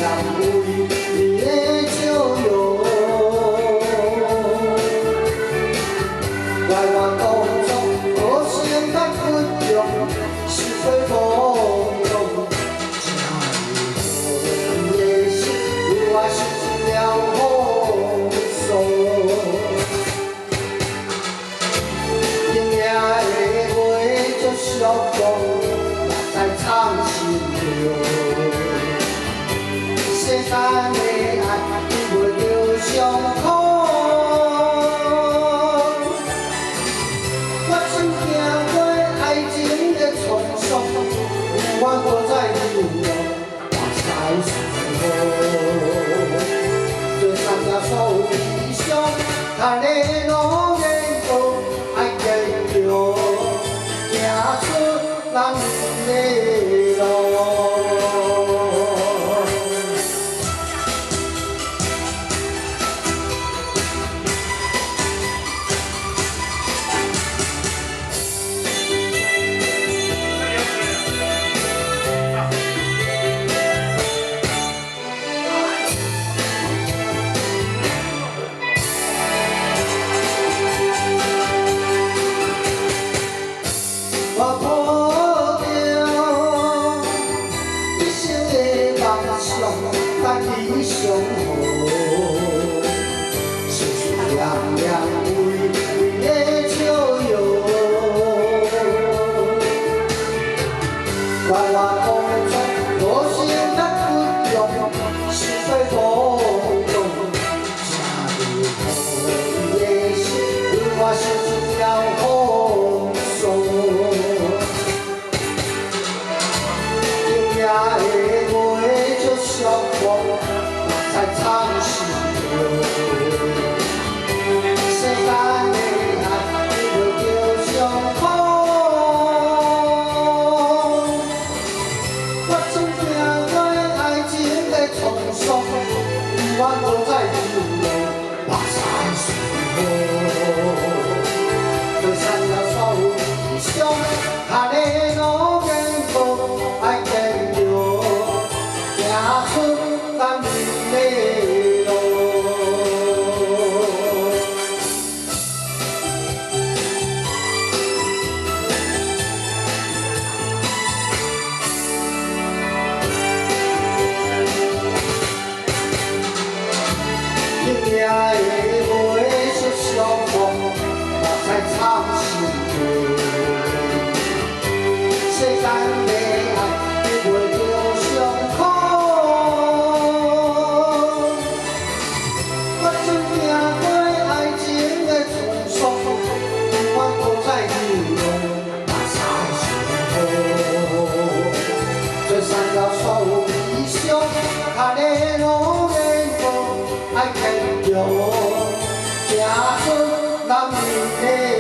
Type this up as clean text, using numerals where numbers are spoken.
为你的笑容，怪我当初好心较不忠，是非无用，才会你的心为我失了风霜。今夜的话足寂寞，在唱心流。 世间的爱，伊袂着伤苦。我曾行过爱情的沧桑，我躲在流浪，我才是好。最惨也所有悲伤，看你路沿途，爱继续行出咱的路。 我抱着一生的梦想，等你相逢。心事凉凉为你的笑容，怪我当初好心较不忠，是非无用，才会予你的心为我失了风霜。 夜的话足寂寞，才唱心流。世间的爱，伊袂着伤苦。我曾行过爱情的沧桑，我躲在流浪，目屎水落。最惨了所有悲伤，看你路沿途爱继续。 行出咱的路。今夜的话说相逢，我才唱心歌。世间的爱，伊袂着伤苦。 所有悲伤，看你路沿途，爱继续行出咱的。